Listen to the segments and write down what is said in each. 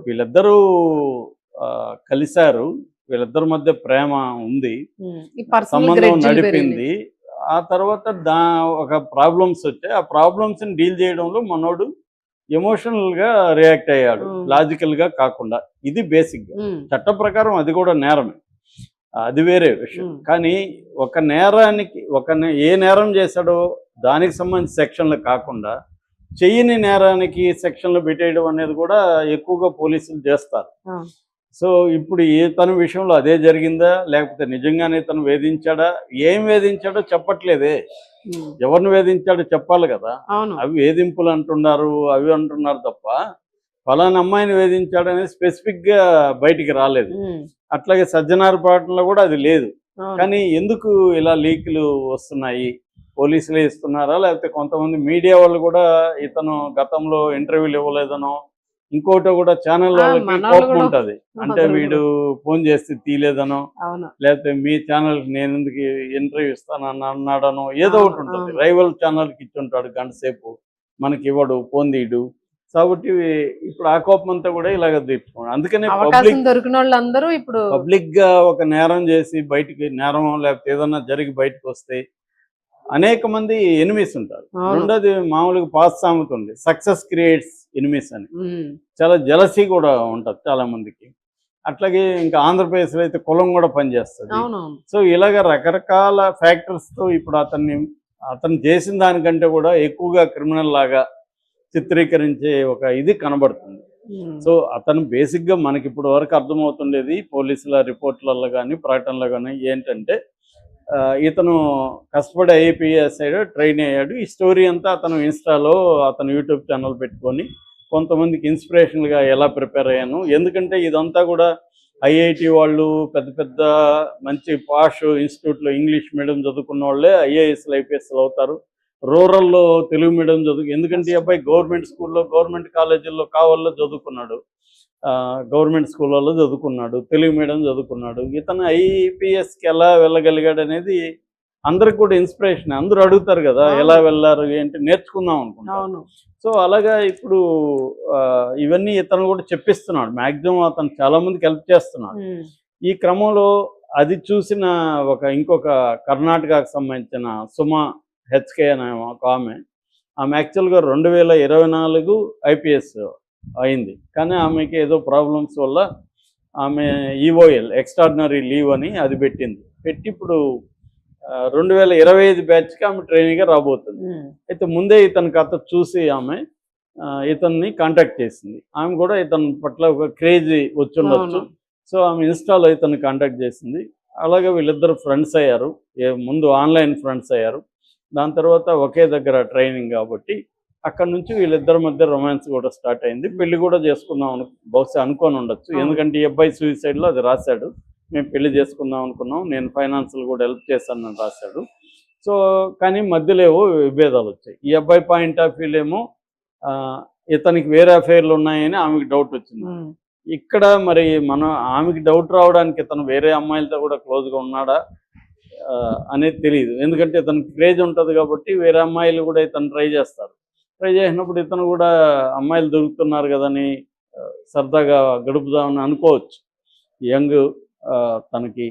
వీళ్ళిద్దరూ కలిశారు, వీళ్ళిద్దరి మధ్య ప్రేమ ఉంది, సంబంధం నడిపింది. ఆ తర్వాత ఒక ప్రాబ్లమ్స్ వచ్చాయి. ఆ ప్రాబ్లమ్స్ని డీల్ చేయడంలో మనోడు ఎమోషనల్గా రియాక్ట్ అయ్యాడు, లాజికల్గా కాకుండా. ఇది బేసిక్గా చట్ట ప్రకారం అది కూడా నేరమే, అది వేరే విషయం. కానీ ఒక నేరానికి ఏ నేరం చేశాడో దానికి సంబంధించి సెక్షన్లు కాకుండా చెయ్యని నేరానికి సెక్షన్లు పెట్టేయడం అనేది కూడా ఎక్కువగా పోలీసులు చేస్తారు. సో ఇప్పుడు తన విషయంలో అదే జరిగిందా, లేకపోతే నిజంగానే తను వేధించాడా? ఏం వేధించాడో చెప్పట్లేదే. ఎవరిని వేధించాడో చెప్పాలి కదా. అవి వేధింపులు అంటున్నారు, అవి అంటున్నారు తప్ప ఫలానా అమ్మాయిని వేధించాడు అనేది స్పెసిఫిక్గా బయటికి రాలేదు. అట్లాగే సజ్జనారపాటంలో కూడా అది లేదు. కానీ ఎందుకు ఇలా లీకులు వస్తున్నాయి? పోలీసులే ఇస్తున్నారా, లేకపోతే కొంతమంది మీడియా వాళ్ళు కూడా ఇతను గతంలో ఇంటర్వ్యూలు ఇవ్వలేదనో ఇంకోటో కూడా ఛానల్ వాళ్ళకి కోపం ఉంటుంది. అంటే వీడు ఫోన్ చేస్తే తీయలేదనో, లేకపోతే మీ ఛానల్కి నేను ఎందుకు ఇంటర్వ్యూ ఇస్తానని అన్నాడనో ఏదో ఒకటి ఉంటుంది. రైవల్ ఛానల్కి ఇచ్చుంటాడు గంట సేపు, మనకి ఇవ్వడు, ఫోన్ తీయడు. కాబట్టి ఇప్పుడు ఆ కోపం అంతా కూడా ఇలాగ తీర్చుకోండి. అందుకనే పబ్లిక్ గా ఒక నేరం చేసి బయటికి, నేరం లేకపోతే ఏదన్నా జరిగి బయటకు వస్తే అనేక మంది ఎనిమీస్ ఉంటారు. రెండోది మామూలుగా పాస్ సామెత ఉంది, సక్సెస్ క్రియేట్స్ ఎనిమీస్ అని. చాలా జలసీ కూడా ఉంటుంది చాలా మందికి. అట్లాగే ఇంకా ఆంధ్రప్రదేశ్లో అయితే కులం కూడా పనిచేస్తుంది. సో ఇలాగ రకరకాల ఫ్యాక్టర్స్ తో ఇప్పుడు అతను చేసిన దానికంటే కూడా ఎక్కువగా క్రిమినల్ లాగా చిత్రీకరించే ఒక ఇది కనబడుతుంది. సో అతను బేసిక్గా మనకి ఇప్పుడు వరకు అర్థమవుతుండేది పోలీసుల రిపోర్ట్లలో కానీ ప్రకటనలో కానీ ఏంటంటే, ఇతను కష్టపడి ఐఏపీఎస్ అయ్యాడు, ట్రైన్ అయ్యాడు. ఈ స్టోరీ అంతా అతను ఇన్స్టాలో అతను యూట్యూబ్ ఛానల్ పెట్టుకొని కొంతమందికి ఇన్స్పిరేషన్గా ఎలా ప్రిపేర్ అయ్యాను. ఎందుకంటే ఇదంతా కూడా ఐఐటి వాళ్ళు, పెద్ద పెద్ద మంచి పాష్ ఇన్స్టిట్యూట్లో ఇంగ్లీష్ మీడియం చదువుకున్న వాళ్ళే ఐఏఎస్లు ఐపీఎస్లు అవుతారు. రూరల్లో తెలుగు మీడియం ఎందుకంటే ఈ అబ్బాయి గవర్నమెంట్ స్కూల్లో, గవర్నమెంట్ కాలేజీల్లో కావాల్లో చదువుకున్నాడు, గవర్నమెంట్ స్కూళ్ళలో చదువుకున్నాడు, తెలుగు మీడియం చదువుకున్నాడు. ఇతను ఐపీఎస్కి ఎలా వెళ్ళగలిగాడు అనేది అందరికి కూడా ఇన్స్పిరేషన్. అందరూ అడుగుతారు కదా ఎలా వెళ్ళారు ఏంటి, నేర్చుకుందాం అనుకుంటాను. సో అలాగా ఇప్పుడు ఇవన్నీ ఇతను కూడా చెప్పిస్తున్నాడు. మ్యాక్సిమం అతను చాలా మందికి హెల్ప్ చేస్తున్నాడు. ఈ క్రమంలో అది చూసిన ఇంకొక కర్ణాటకకు సంబంధించిన సుమా హెచ్కే అనే ఒక ఆమె యాక్చువల్గా 2024 ఐపీఎస్ అయింది. కానీ ఆమెకి ఏదో ప్రాబ్లమ్స్ వల్ల ఆమె ఈఓఎల్ ఎక్స్ట్రాడినరీ లీవ్ అని అది పెట్టి ఇప్పుడు 2025 బ్యాచ్కి ఆమె ట్రైనింగ్గా రాబోతుంది. అయితే ముందే ఇతని కథ చూసి ఆమె ఇతన్ని కాంటాక్ట్ చేసింది. ఆమె కూడా ఇతని పట్ల ఒక క్రేజ్ వచ్చుండొచ్చు. సో ఆమె ఇన్స్టాలో ఇతన్ని కాంటాక్ట్ చేసింది. అలాగే వీళ్ళిద్దరు ఫ్రెండ్స్ అయ్యారు. ముందు ఆన్లైన్ ఫ్రెండ్స్ అయ్యారు, దాని తర్వాత ఒకే దగ్గర ట్రైనింగ్ కాబట్టి అక్కడ నుంచి వీళ్ళిద్దరి మధ్య రొమాన్స్ కూడా స్టార్ట్ అయింది. పెళ్లి కూడా చేసుకుందాం బహుశా అనుకొని ఉండొచ్చు. ఎందుకంటే ఈ అబ్బాయి సూసైడ్లో అది రాశాడు, మేము పెళ్లి చేసుకుందాం అనుకున్నాం, నేను ఫైనాన్షియల్ కూడా హెల్ప్ చేశానని రాశాడు. సో కానీ మధ్యలో ఏవో విభేదాలు వచ్చాయి. ఈ అబ్బాయి పాయింట్ ఆఫ్ వ్యూలో ఏమో ఇతనికి వేరే అఫైర్లు ఉన్నాయని ఆమెకి డౌట్ వచ్చింది. ఇక్కడ మరి ఆమెకి డౌట్ రావడానికి ఇతను వేరే అమ్మాయిలతో కూడా క్లోజ్గా ఉన్నాడా అనేది తెలియదు. ఎందుకంటే ఇతనికి క్రేజ్ ఉంటుంది కాబట్టి వేరే అమ్మాయిలు కూడా ఇతను ట్రై చేసినప్పుడు ఇతను కూడా అమ్మాయిలు దొరుకుతున్నారు కదని సరదాగా గడుపుదామని అనుకోవచ్చు. యంగ్ తనకి.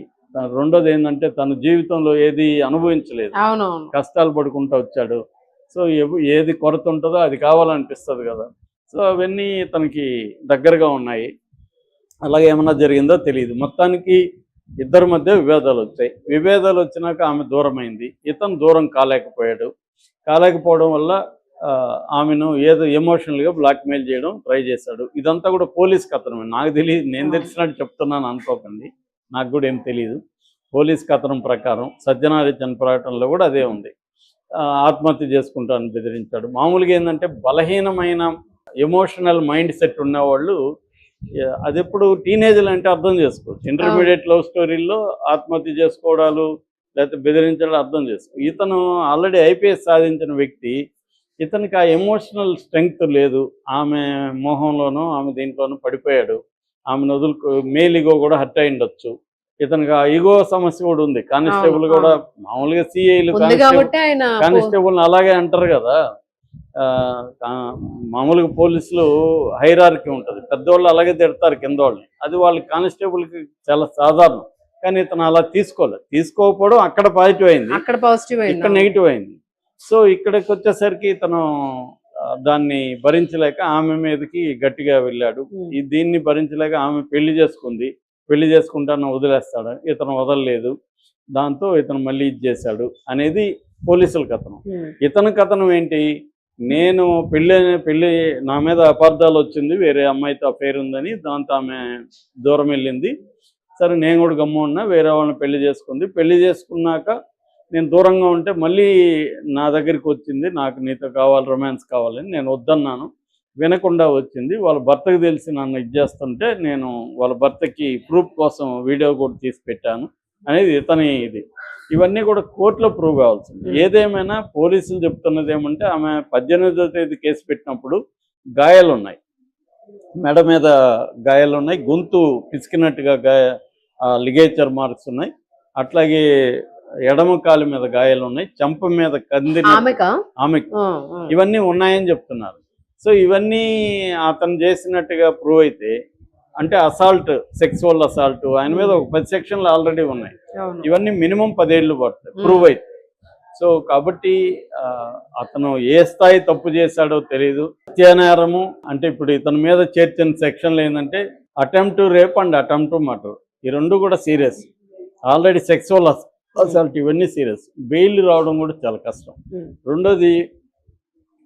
రెండోది ఏంటంటే తన జీవితంలో ఏది అనుభవించలేదు, కష్టాలు పడుకుంటూ వచ్చాడు. సో ఏది కొరత ఉంటుందో అది కావాలనిపిస్తుంది కదా. సో అవన్నీ తనకి దగ్గరగా ఉన్నాయి. అలాగే ఏమన్నా జరిగిందో తెలియదు. మొత్తానికి ఇద్దరి మధ్య విభేదాలు వచ్చాయి. విభేదాలు వచ్చినాక ఆమె దూరమైంది, ఇతను దూరం కాలేకపోవడం వల్ల ఆమెను ఏదో ఎమోషనల్గా బ్లాక్మెయిల్ చేయడం ట్రై చేశాడు. ఇదంతా కూడా పోలీస్ కథనమే. నాకు తెలియదు, నేను తెలిసినట్టు చెప్తున్నాను అనుకోకండి, నాకు కూడా ఏం తెలియదు. పోలీస్ కథనం ప్రకారం సజ్జనారెడ్డి ప్రకటనలో కూడా అదే ఉంది. ఆత్మహత్య చేసుకుంటానని బెదిరించాడు. మామూలుగా ఏంటంటే బలహీనమైన ఎమోషనల్ మైండ్ సెట్ ఉన్నవాళ్ళు అది ఎప్పుడు టీనేజ్లు అంటే అర్థం చేసుకోవచ్చు. ఇంటర్మీడియట్ లవ్ స్టోరీల్లో ఆత్మహత్య చేసుకోవడాలు లేకపోతే బెదిరించడం అర్థం చేసుకో. ఇతను ఆల్రెడీ ఐపీఎస్ సాధించిన వ్యక్తి, ఇతనికి ఆ ఎమోషనల్ స్ట్రెంగ్త్ లేదు. ఆమె మోహంలోనూ ఆమె దీంట్లోనూ పడిపోయాడు. ఆమెను మేల్ ఈగో కూడా హర్ట్ అయి ఉండొచ్చు. ఇతనికి ఆ ఈగో సమస్య కూడా ఉంది. కానిస్టేబుల్ కూడా మామూలుగా సిఐలు కానిస్టేబుల్ అలాగే అంటారు కదా, మామూలుగా పోలీసులు హైరార్కీ ఉంటుంది, పెద్దవాళ్ళు అలాగే తిడతారు కింద వాళ్ళని, అది వాళ్ళ కానిస్టేబుల్కి చాలా సాధారణం. కానీ ఇతను అలా తీసుకోకపోవడం అక్కడ పాజిటివ్ అయింది, ఇక్కడ నెగిటివ్ అయింది. సో ఇక్కడికి వచ్చేసరికి ఇతను దాన్ని భరించలేక ఆమె మీదకి గట్టిగా వెళ్ళాడు. దీన్ని భరించలేక ఆమె పెళ్లి చేసుకుంటాను వదిలేస్తాడు, ఇతను వదలలేదు. దాంతో ఇతను మళ్ళీ ఇది చేశాడు అనేది పోలీసుల కథనం. ఇతని కథనం ఏంటి, నేను పెళ్ళి నా మీద అపార్థాలు వచ్చింది, వేరే అమ్మాయితో అఫైర్ ఉందని, దాంతో ఆమె దూరం వెళ్ళింది. సరే నేను కూడా గమ్ము ఉన్నా, వేరే వాళ్ళని పెళ్లి చేసుకున్నాక నేను దూరంగా ఉంటే మళ్ళీ నా దగ్గరికి వచ్చింది, నాకు నీతో కావాలి, రొమాన్స్ కావాలని. నేను వద్దన్నాను, వినకుండా వచ్చింది. వాళ్ళ భర్తకు తెలిసి నన్ను ఇది చేస్తుంటే నేను వాళ్ళ భర్తకి ప్రూఫ్ కోసం వీడియో కూడా తీసి పెట్టాను అనేది ఇతని ఇది. ఇవన్నీ కూడా కోర్టులో ప్రూవ్ కావాల్సింది. ఏదేమైనా పోలీసులు చెప్తున్నది ఏమంటే, ఆమె 18వ తేదీ కేసు పెట్టినప్పుడు గాయాలు ఉన్నాయి, మెడ మీద గాయాలు ఉన్నాయి, గొంతు పిసికినట్టుగా లిగేచర్ మార్క్స్ ఉన్నాయి, అట్లాగే ఎడమ కాలు మీద గాయాలు ఉన్నాయి, చెంప మీద ఆమెకి ఇవన్నీ ఉన్నాయని చెప్తున్నారు. సో ఇవన్నీ అతను చేసినట్టుగా ప్రూవ్ అయితే, అంటే అసాల్ట్, సెక్సువల్ అసాల్ట్, ఆయన మీద ఒక 10 సెక్షన్లు ఆల్రెడీ ఉన్నాయి. ఇవన్నీ మినిమం 10 ఏళ్ళు పడతాయి ప్రూవ్ అయితే. సో కాబట్టి అతను ఏ స్థాయి తప్పు చేశాడో తెలియదు. హత్యానేరము అంటే ఇప్పుడు ఇతని మీద చేర్చిన సెక్షన్లు ఏంటంటే attempt to rape and attempt to murder, ఈ రెండు కూడా సీరియస్. ఆల్రెడీ సెక్సువల్ అసాల్ట్ ఇవన్నీ సీరియస్. బెయిల్ రావడం కూడా చాలా కష్టం. రెండోది,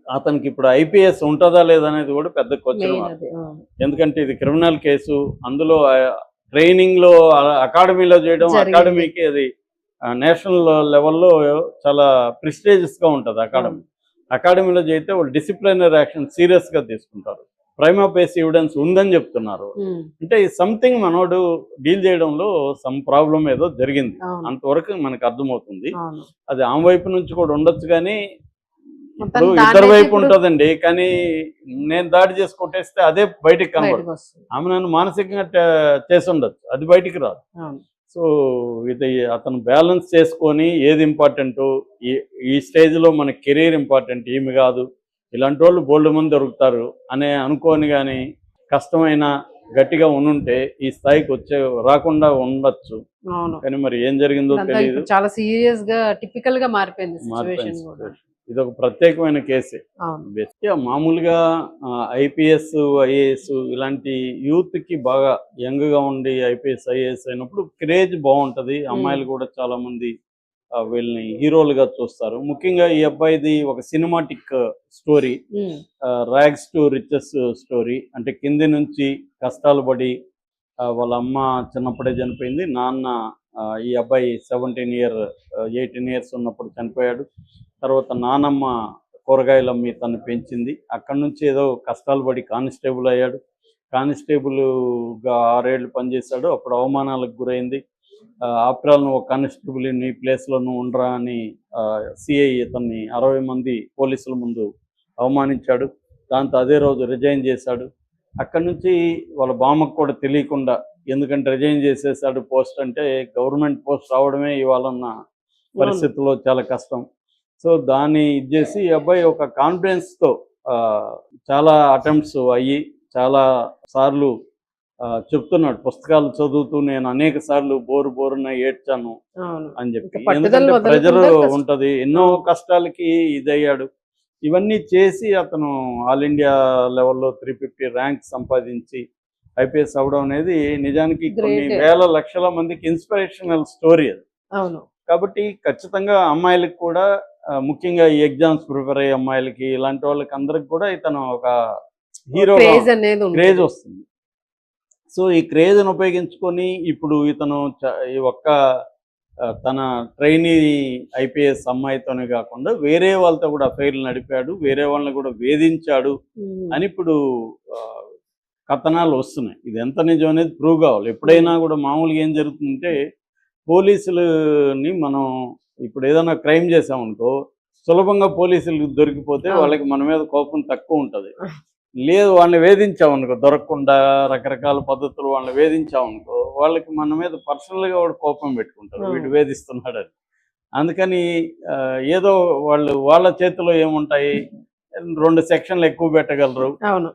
అతనికి ఇప్పుడు ఐపీఎస్ ఉంటుందా లేదనేది కూడా పెద్ద క్వశ్చన్. ఎందుకంటే ఇది క్రిమినల్ కేసు, అందులో ట్రైనింగ్లో అకాడమీలో చేయడం, అకాడమీకి అది నేషనల్ లెవెల్లో చాలా ప్రిస్టేజియస్గా ఉంటుంది. అకాడమీలో చేస్తే వాళ్ళు డిసిప్లినరీ యాక్షన్ సీరియస్గా తీసుకుంటారు. ప్రైమా ఫేసి ఎవిడెన్స్ ఉందని చెప్తున్నారు. అంటే సంథింగ్ మనోడు డీల్ చేయడంలో సమ్ ప్రాబ్లం ఏదో జరిగింది, అంతవరకు మనకు అర్థమవుతుంది. అది ఆమె వైపు నుంచి కూడా ఉండొచ్చు, కానీ ఇప్పుడు ఇద్దరు వైపు ఉంటుందండి. కానీ నేను దాడి చేసి కొట్టేస్తే అదే బయటికి కనబడుతుంది. ఆమె నన్ను మానసికంగా చేసి ఉండొచ్చు, అది బయటికి రాదు. సో ఇది అతను బ్యాలెన్స్ చేసుకొని ఏది ఇంపార్టెంటో, ఈ స్టేజ్లో మన కెరీర్ ఇంపార్టెంట్, ఏమి కాదు, ఇలాంటి వాళ్ళు బోల్డ్ మంది దొరుకుతారు అనే అనుకోని కానీ కష్టమైన గట్టిగా ఉంటే ఈ స్థాయికి రాకుండా ఉండొచ్చు. కానీ మరి ఏం జరిగిందో తెలియదు, చాలా సీరియస్ గా టిపికల్ గా మారిపోయింది. ఇది ఒక ప్రత్యేకమైన కేసే. మామూలుగా ఐపీఎస్, ఐఏఎస్ ఇలాంటి యూత్ కి బాగా యంగ్ గా ఉండి ఐపీఎస్, ఐఏఎస్ అయినప్పుడు క్రేజ్ బాగుంటది. అమ్మాయిలు కూడా చాలా మంది వీళ్ళని హీరోలుగా చూస్తారు. ముఖ్యంగా ఈ అబ్బాయిది ఒక cinematic story, rags to riches story. అంటే కింది నుంచి కష్టాలు పడి, వాళ్ళ అమ్మ చిన్నప్పుడే చనిపోయింది, నాన్న ఈ అబ్బాయి 18 years ఉన్నప్పుడు చనిపోయాడు. తర్వాత నానమ్మ కూరగాయలు అమ్మి తను పెంచింది. అక్కడి నుంచి ఏదో కష్టాలు పడి కానిస్టేబుల్ అయ్యాడు. కానిస్టేబుల్గా 6 ఏళ్ళు పనిచేశాడు. అప్పుడు అవమానాలకు గురైంది. ఆఫ్టర్ ఆల్ నువ్వు ఒక కానిస్టేబుల్, నీ ప్లేస్లో నువ్వు ఉండరా అని సిఐ ఇతన్ని 60 మంది పోలీసుల ముందు అవమానించాడు. దాంతో అదే రోజు రిజైన్ చేశాడు. అక్కడి నుంచి వాళ్ళ బామ్మకు కూడా తెలియకుండా, ఎందుకంటే రిజైన్ చేసేసాడు పోస్ట్, అంటే గవర్నమెంట్ పోస్ట్ రావడమే ఇవాళ ఉన్న పరిస్థితుల్లో చాలా కష్టం. సో దాన్ని ఇది చేసి ఈ అబ్బాయి ఒక కాన్ఫిడెన్స్తో చాలా అటెంప్ట్స్ అయ్యి చాలా సార్లు చెప్తున్నాడు, పుస్తకాలు చదువుతూ నేను అనేక సార్లు బోరున ఏడ్చాను అని చెప్పి. ఎందుకంటే ప్రెజర్ ఉంటది, ఎన్నో కష్టాలకి ఇదయ్యాడు. ఇవన్నీ చేసి అతను ఆల్ ఇండియా లెవెల్లో 350 ర్యాంక్ సంపాదించి ఐపీఎస్ అవడం అనేది నిజానికి కొన్ని వేల లక్షల మందికి ఇన్స్పిరేషనల్ స్టోరీ అది. కాబట్టి ఖచ్చితంగా అమ్మాయిలకు కూడా, ముఖ్యంగా ఈ ఎగ్జామ్స్ ప్రిపేర్ అయ్యే అమ్మాయిలకి, ఇలాంటి వాళ్ళకి అందరికి కూడా ఇతను ఒక హీరో క్రేజ్ వస్తుంది. సో ఈ క్రేజ్ను ఉపయోగించుకొని ఇప్పుడు ఇతను ఈ ఒక్క తన ట్రైనీ ఐపీఎస్ అమ్మాయితోనే కాకుండా వేరే వాళ్ళతో కూడా అఫైర్లు నడిపాడు, వేరే వాళ్ళని కూడా వేధించాడు అని ఇప్పుడు కథనాలు వస్తున్నాయి. ఇది ఎంత నిజం అనేది ప్రూవ్ కావాలి. ఎప్పుడైనా కూడా మామూలుగా ఏం జరుగుతుందంటే, పోలీసులని మనం ఇప్పుడు ఏదైనా క్రైమ్ చేసామనుకో, సులభంగా పోలీసులకు దొరికిపోతే వాళ్ళకి మన మీద కోపం తక్కువ ఉంటుంది. లేదు వాళ్ళని వేధించామనుకో, దొరకకుండా రకరకాల పద్ధతులు వాళ్ళని వేధించామనుకో, వాళ్ళకి మన మీద పర్సనల్గా కూడా కోపం పెట్టుకుంటారు, వీడు వేధిస్తున్నాడని. అందుకని ఏదో వాళ్ళ చేతిలో ఏముంటాయి, 2 సెక్షన్లు ఎక్కువ పెట్టగలరు, అవును.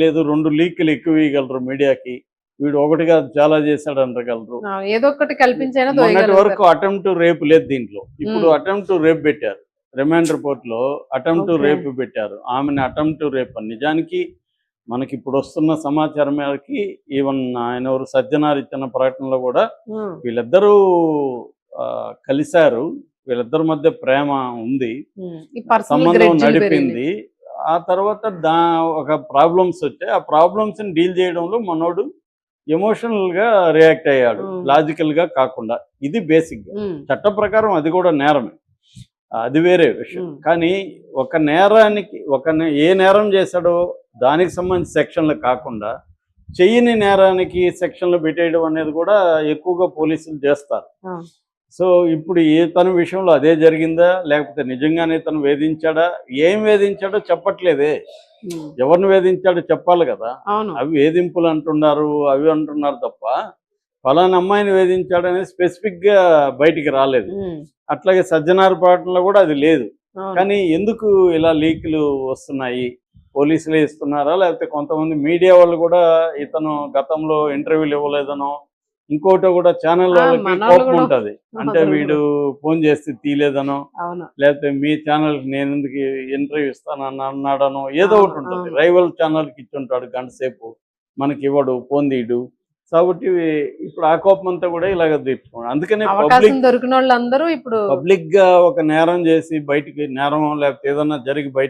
లేదు 2 లీకులు ఎక్కువ ఇవ్వగలరు మీడియాకి, వీడు ఒకటిగా చాలా చేశాడు అనగలరు. ఏదో ఒకటి కల్పించైనా మొన్నటి వరకు దొరకగలుగుతారు. అటెంప్ట్ రేపు లేదు దీంట్లో, ఇప్పుడు అటెంప్ట్ రేపు పెట్టారు. రిమాండ్ రిపోర్ట్ లో అటెంప్ట్ Okay. రేపు పెట్టారు, ఆమెని అటెంప్ట్ రేపు అని. నిజానికి మనకి ఇప్పుడు వస్తున్న సమాచారం మేరకి ఈవెన్ ఆయన ఎవరు సజ్జనార్ ఇచ్చిన ప్రకటనలో కూడా ఉమ్, వీళ్ళిద్దరూ కలిశారు, వీళ్ళిద్దరి మధ్య ప్రేమ ఉంది, ఈ పర్సనల్ సంబంధం గ్రెడ్జ్లు పెరిగినాయి. నడిపింది. ఆ తర్వాత ఒక ప్రాబ్లమ్స్ వచ్చాయి, ఆ ప్రాబ్లమ్స్ ని డీల్ చేయడంలో మనోడు ఎమోషనల్ గా రియాక్ట్ అయ్యాడు, లాజికల్ గా కాకుండా. ఇది బేసిక్ గా చట్ట ప్రకారం అది కూడా నేరమే, అది వేరే విషయం. కానీ ఒక నేరానికి ఏ నేరం చేశాడో దానికి సంబంధించి సెక్షన్లు కాకుండా చెయ్యని నేరానికి సెక్షన్లు పెట్టేయడం అనేది కూడా ఎక్కువగా పోలీసులు చేస్తారు. సో ఇప్పుడు తన విషయంలో అదే జరిగిందా, లేకపోతే నిజంగానే తను వేధించాడా, ఏం వేధించాడో చెప్పట్లేదే, ఎవరిని వేధించాడో చెప్పాలి కదా. అవును. అవి వేధింపులు అంటున్నారు, అవి అంటున్నారు తప్ప ఫలానా అమ్మాయిని వేధించాడు అనేది స్పెసిఫిక్ గా బయటికి రాలేదు. అట్లాగే సజ్జనార్ పాటలో కూడా అది లేదు. అవును. కానీ ఎందుకు ఇలా లీకులు వస్తున్నాయి, పోలీసులే ఇస్తున్నారా, లేకపోతే కొంతమంది మీడియా వాళ్ళు కూడా ఇతను గతంలో ఇంటర్వ్యూలు ఇవ్వలేదనో ఇంకోటో కూడా ఛానల్ వాళ్ళకి మనోళ్ళు కోపం కూడా ఉంటది, అంటే మనోళ్ళు వీడు ఫోన్ చేస్తే తీలేదనో, అవును. లేకపోతే మీ ఛానల్ నేను ఎందుకు ఇంటర్వ్యూ ఇస్తానని అన్నాడనో, ఏదో ఒకటి ఉంటుంది. అవును. రైవల్ ఛానల్కి ఇచ్చుంటాడు గంట సేపు, మనకి ఇవ్వడు, ఫోన్ తీయడు. కాబట్టి ఇప్పుడు ఆ కోపం అంతా కూడా ఇలాగ తీర్చుకోండి. అందుకనే అవకాశం దొరికిన వాళ్ళందరూ ఇప్పుడు పబ్లిక్ గా ఒక నేరం చేసి బయటికి, నేరం లేకపోతే ఏదన్నా జరిగి బయట